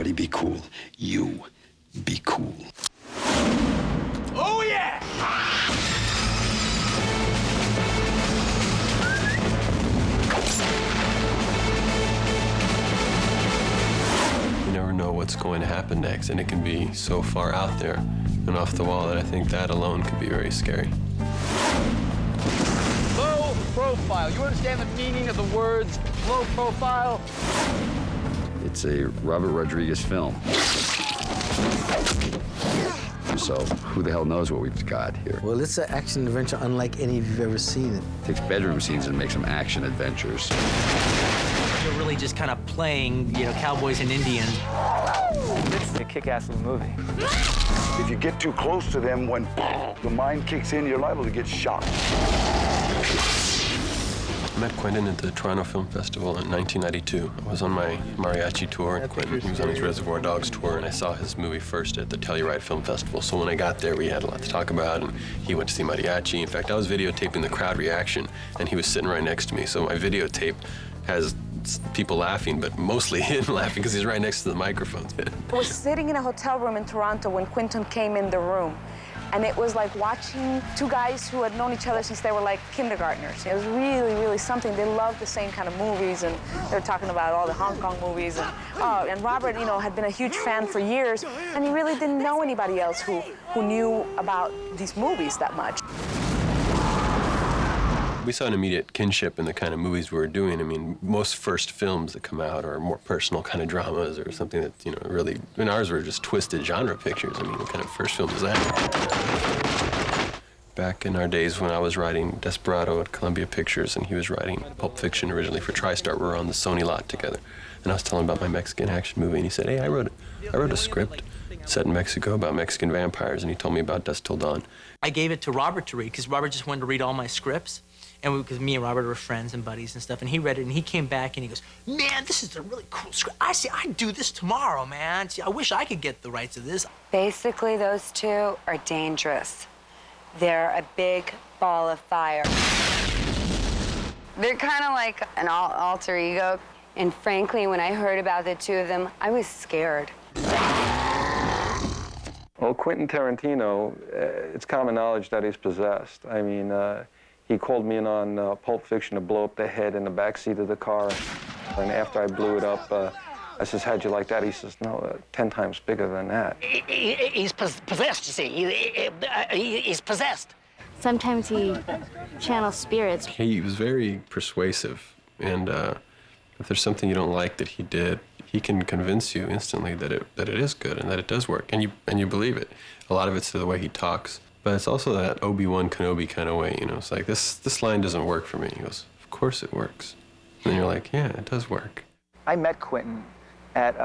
Everybody be cool. You be cool. Oh, yeah! You never know what's going to happen next, and it can be so far out there and off the wall that I think that alone could be very scary. Low profile. You understand the meaning of the words low profile? It's a Robert Rodriguez film. So who the hell knows what we've got here? Well, it's an action adventure unlike any you've ever seen. It Takes bedroom scenes and makes them action adventures. You're really just kind of playing, you know, cowboys and Indians. It's a kick-ass little movie. If you get too close to them, when the mind kicks in, you're liable to get shot. I met Quentin at the Toronto Film Festival in 1992. I was on my mariachi tour, and Quentin, he was on his Reservoir Dogs tour, and I saw his movie first at the Telluride Film Festival. So when I got there, we had a lot to talk about, and he went to see mariachi. In fact, I was videotaping the crowd reaction, and he was sitting right next to me. So my videotape has people laughing, but mostly him laughing because he's right next to the microphone. I was sitting in a hotel room in Toronto when Quentin came in the room. And it was like watching two guys who had known each other since they were like kindergartners. It was really, really something. They loved the same kind of movies, and they were talking about all the Hong Kong movies. And Robert, you know, had been a huge fan for years, and he really didn't know anybody else who knew about these movies that much. We saw an immediate kinship in the kind of movies we were doing. I mean, most first films that come out are more personal kind of dramas or something that, you know, really, and ours were just twisted genre pictures. I mean, what kind of first film is that? Back in our days when I was writing Desperado at Columbia Pictures and he was writing Pulp Fiction originally for TriStar, we were on the Sony lot together. And I was telling him about my Mexican action movie, and he said, hey, I wrote a script set in Mexico about Mexican vampires, and he told me about Dusk Till Dawn. I gave it to Robert to read because Robert just wanted to read all my scripts. And because me and Robert were friends and buddies and stuff, and he read it, and he came back and he goes, man, this is a really cool script. I'd do this tomorrow, man. See, I wish I could get the rights of this. Basically, those two are dangerous. They're a big ball of fire. They're kind of like an alter ego. And frankly, when I heard about the two of them, I was scared. Well, Quentin Tarantino, it's common knowledge that he's possessed. I mean, he called me in on Pulp Fiction to blow up the head in the backseat of the car. And after I blew it up, I says, how'd you like that? He says, no, 10 times bigger than that. He's possessed, you see. He's possessed. Sometimes he channels spirits. He was very persuasive, and if there's something you don't like that he did, he can convince you instantly that it is good and that it does work, and you believe it. A lot of it's the way he talks. But it's also that Obi-Wan Kenobi kind of way, you know. It's like, this line doesn't work for me. He goes, of course it works. And you're like, yeah, it does work. I met Quentin at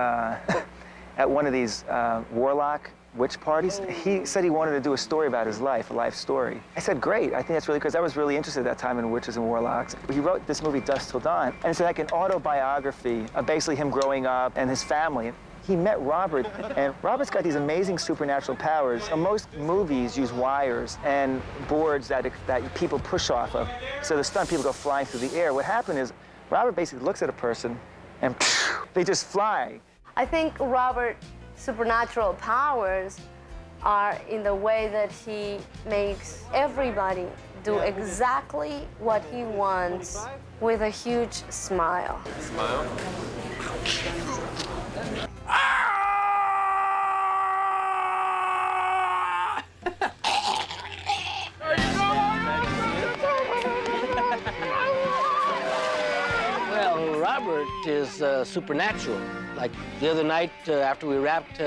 at one of these warlock witch parties. He said he wanted to do a story about his life, a life story. I said, great, I think that's really, because I was really interested at that time in witches and warlocks. He wrote this movie, Dusk Till Dawn, and it's like an autobiography of basically him growing up and his family. He met Robert, and Robert's got these amazing supernatural powers. Most movies use wires and boards that people push off of, so the stunt people go flying through the air. What happened is, Robert basically looks at a person, and they just fly. I think Robert's supernatural powers are in the way that he makes everybody do exactly what he wants with a huge smile. Smile? Well, Robert is supernatural. Like the other night after we wrapped,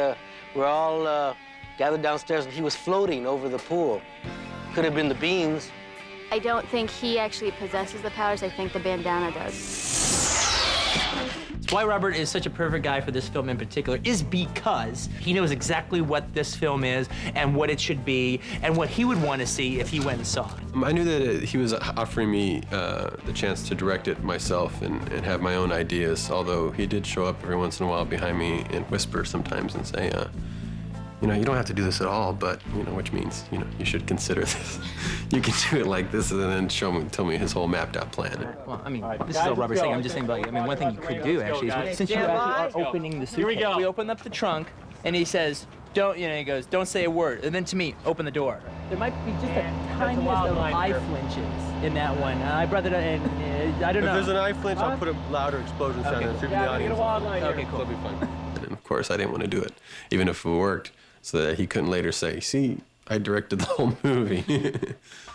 we're all gathered downstairs and he was floating over the pool. Could have been the beans. I don't think he actually possesses the powers. I think the bandana does. Why Robert is such a perfect guy for this film in particular is because he knows exactly what this film is and what it should be and what he would want to see if he went and saw it. I knew that he was offering me the chance to direct it myself and have my own ideas, although he did show up every once in a while behind me and whisper sometimes and say, you know, you don't have to do this at all, but, you know, which means, you know, you should consider this. You can do it like this and then tell me his whole mapped out plan. Well, I mean, this is all Robert's saying. I'm just saying about, I mean, one thing you could do, actually, is since you actually are opening the suitcase, we open up the trunk, and he says, don't, you know, he goes, don't say a word. And then to me, open the door. There might be just a tiniest of eye flinches in that one. I brought it in, I don't know. If there's an eye flinch, I'll put a louder explosion sound in through the audience. Okay, cool. That'll be fun. And of course, I didn't want to do it, even if it worked, so that he couldn't later say, see, I directed the whole movie.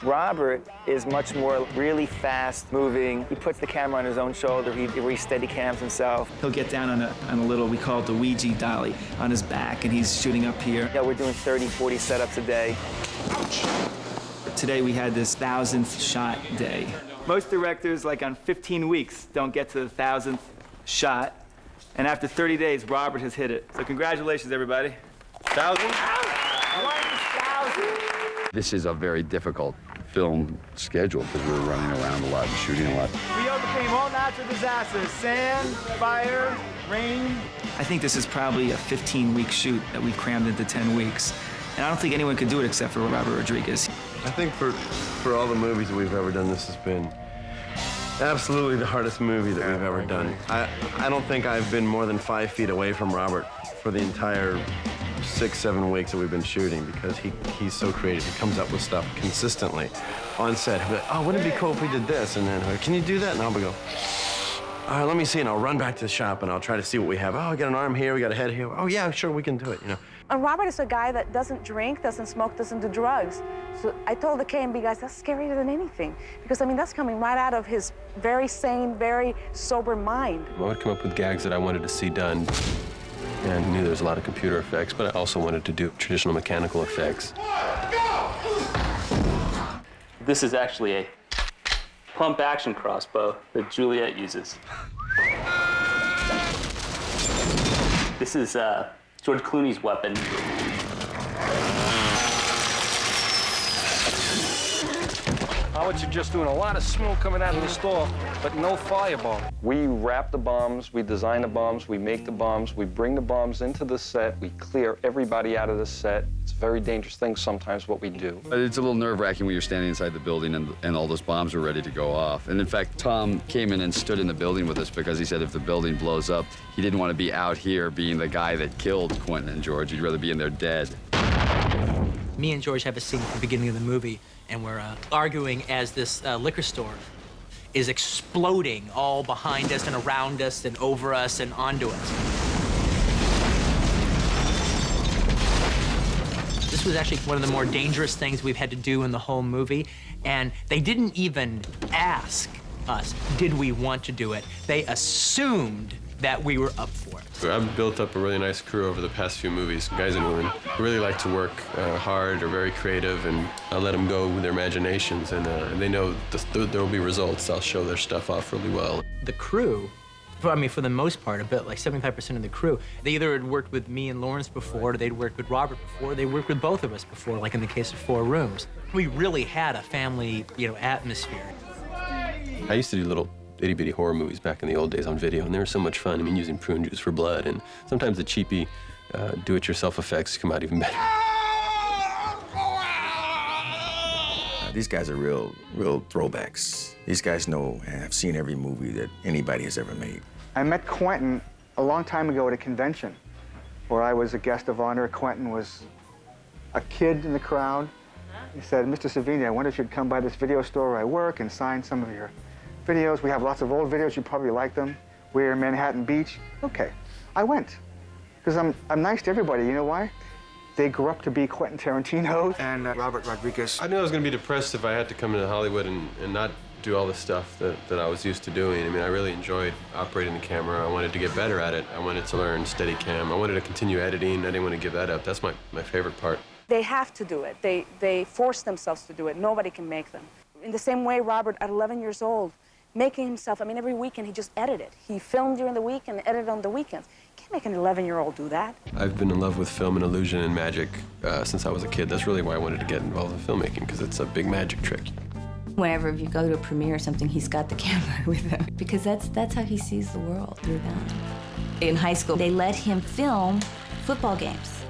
Robert is much more really fast moving. He puts the camera on his own shoulder. He steady cams himself. He'll get down on a little, we call it the Ouija dolly, on his back, and he's shooting up here. Yeah, we're doing 30, 40 setups a day. Ouch. Today we had this 1,000th shot day. Most directors, like on 15 weeks, don't get to the 1,000th shot. And after 30 days, Robert has hit it. So congratulations, everybody. 1,000? 1,000! This is a very difficult film schedule because we're running around a lot and shooting a lot. We overcame all natural disasters, sand, fire, rain. I think this is probably a 15-week shoot that we've crammed into 10 weeks. And I don't think anyone could do it except for Robert Rodriguez. I think for all the movies that we've ever done, this has been absolutely the hardest movie that we've ever done. I don't think I've been more than 5 feet away from Robert for the entire 6, 7 weeks that we've been shooting because he's so creative. He comes up with stuff consistently on set. He'll be like, oh, wouldn't it be cool if we did this? And then, can you do that? And I'll go, all right, let me see. And I'll run back to the shop and I'll try to see what we have. Oh, I got an arm here, we got a head here. Oh, yeah, sure, we can do it, you know. And Robert is a guy that doesn't drink, doesn't smoke, doesn't do drugs. So I told the K&B guys, that's scarier than anything. Because, I mean, that's coming right out of his very sane, very sober mind. I would come up with gags that I wanted to see done. And I knew there was a lot of computer effects, but I also wanted to do traditional mechanical effects. This is actually a pump action crossbow that Juliette uses. This is George Clooney's weapon. I would suggest doing a lot of smoke coming out of the store, but no fireball. We wrap the bombs, we design the bombs, we make the bombs, we bring the bombs into the set, we clear everybody out of the set. It's a very dangerous thing sometimes what we do. It's a little nerve-wracking when you're standing inside the building and all those bombs are ready to go off. And in fact, Tom came in and stood in the building with us because he said if the building blows up, he didn't want to be out here being the guy that killed Quentin and George. He'd rather be in there dead. Me and George have a scene at the beginning of the movie, and we're arguing as this liquor store is exploding all behind us and around us and over us and onto us. This was actually one of the more dangerous things we've had to do in the whole movie, and they didn't even ask us, did we want to do it? They assumed that we were up for it. I've built up a really nice crew over the past few movies, guys and women who really like to work hard, are very creative, and I let them go with their imaginations, and they know there will be results. I'll show their stuff off really well. The crew, I mean, for the most part, a bit like 75% of the crew, they either had worked with me and Lawrence before, or they'd worked with Robert before, they worked with both of us before, like in the case of 4 Rooms. We really had a family, you know, atmosphere. I used to do little itty-bitty horror movies back in the old days on video, and they were so much fun. I mean, using prune juice for blood, and sometimes the cheapy do-it-yourself effects come out even better. These guys are real throwbacks. These guys know and have seen every movie that anybody has ever made. I met Quentin a long time ago at a convention where I was a guest of honor. Quentin was a kid in the crowd. He said, Mr. Savini, I wonder if you'd come by this video store where I work and sign some of your videos. We have lots of old videos. You probably like them. We're in Manhattan Beach. Okay. I went. Because I'm nice to everybody. You know why? They grew up to be Quentin Tarantino and Robert Rodriguez. I knew I was going to be depressed if I had to come into Hollywood and not do all the stuff that I was used to doing. I mean, I really enjoyed operating the camera. I wanted to get better at it. I wanted to learn Steadicam. I wanted to continue editing. I didn't want to give that up. That's my favorite part. They have to do it. They force themselves to do it. Nobody can make them. In the same way, Robert, at 11 years old, making himself, I mean, every weekend he just edited. He filmed during the week and edited on the weekends. You can't make an 11-year-old do that. I've been in love with film and illusion and magic since I was a kid. That's really why I wanted to get involved in filmmaking, because it's a big magic trick. Whenever if you go to a premiere or something, he's got the camera with him because that's how he sees the world, through that. In high school, they let him film football games.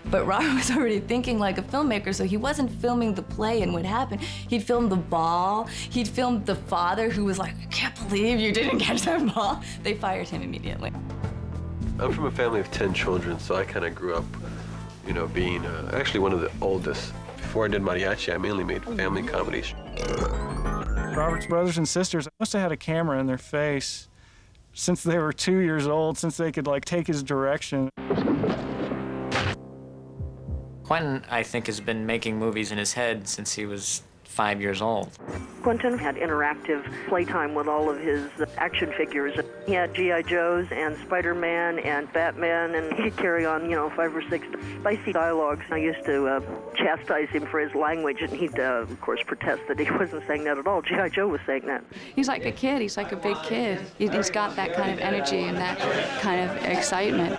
But Robert was already thinking like a filmmaker, so he wasn't filming the play and what happened. He'd filmed the ball. He'd filmed the father who was like, I can't believe you didn't catch that ball. They fired him immediately. I'm from a family of 10 children, so I kind of grew up, you know, being actually one of the oldest. Before I did mariachi, I mainly made family comedies. Robert's brothers and sisters must have had a camera in their face since they were 2 years old, since they could, like, take his direction. Quentin, I think, has been making movies in his head since he was 5 years old. Quentin had interactive playtime with all of his action figures. He had G.I. Joes and Spider-Man and Batman, and he could carry on, you know, 5 or 6 spicy dialogues. I used to chastise him for his language, and he'd, of course, protest that he wasn't saying that at all. G.I. Joe was saying that. He's like a kid. He's like a big kid. He's got that kind of energy and that kind of excitement.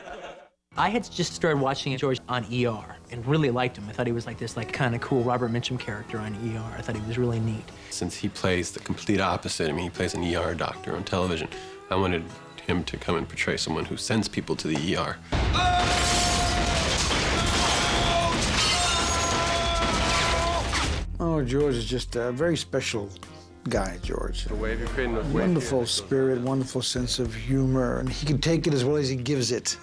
I had just started watching George on ER and really liked him. I thought he was like this kind of cool Robert Mitchum character on ER. I thought he was really neat. Since he plays the complete opposite, I mean, he plays an ER doctor on television, I wanted him to come and portray someone who sends people to the ER. Oh, George is just a very special guy, George. The wave, you're creating those waves. Wonderful spirit, wonderful sense of humor, and he can take it as well as he gives it.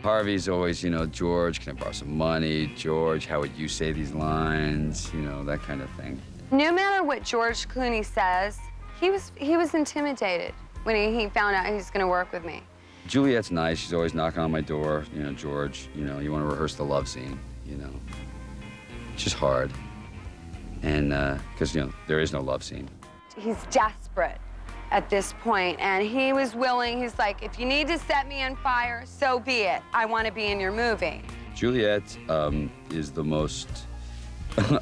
Harvey's always, you know, George, can I borrow some money? George, how would you say these lines? You know, that kind of thing. No matter what George Clooney says, he was intimidated when he found out he was going to work with me. Juliette's nice. She's always knocking on my door. You know, George, you know, you want to rehearse the love scene, you know. It's just hard. And, because, you know, there is no love scene. He's desperate at this point, and he was willing. He's like, if you need to set me on fire, so be it. I want to be in your movie. Juliette is the most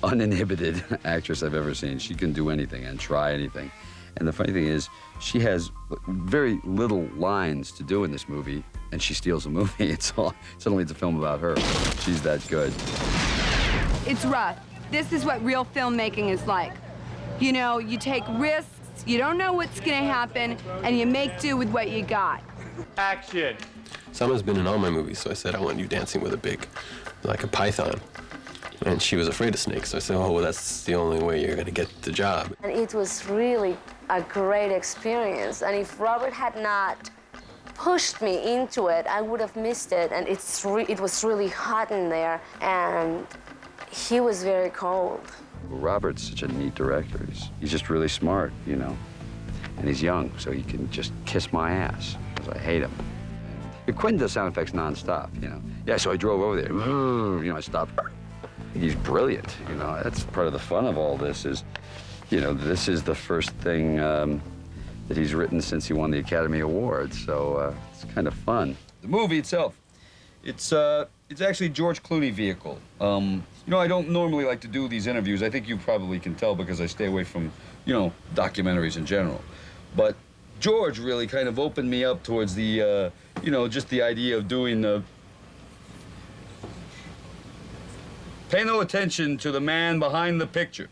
uninhibited actress I've ever seen. She can do anything and try anything. And the funny thing is, she has very little lines to do in this movie, and she steals the movie. Suddenly it's a film about her. She's that good. It's rough. This is what real filmmaking is like. You know, you take risks, you don't know what's gonna happen, and you make do with what you got. Action! Salma's been in all my movies, so I said, I want you dancing with a big, like a python. And she was afraid of snakes, so I said, oh, well, that's the only way you're gonna get the job. And it was really a great experience. And if Robert had not pushed me into it, I would have missed it. And it was really hot in there, and he was very cold. Robert's such a neat director. He's just really smart, you know. And he's young, so he can just kiss my ass, because I hate him. Quentin does sound effects nonstop, you know. Yeah, so I drove over there. You know, I stopped. He's brilliant, you know. That's part of the fun of all this is, you know, this is the first thing that he's written since he won the Academy Award, so it's kind of fun. The movie itself, it's actually George Clooney vehicle. You know, I don't normally like to do these interviews. I think you probably can tell because I stay away from, you know, documentaries in general. But George really kind of opened me up towards the, you know, just the idea of doing the... Pay no attention to the man behind the picture.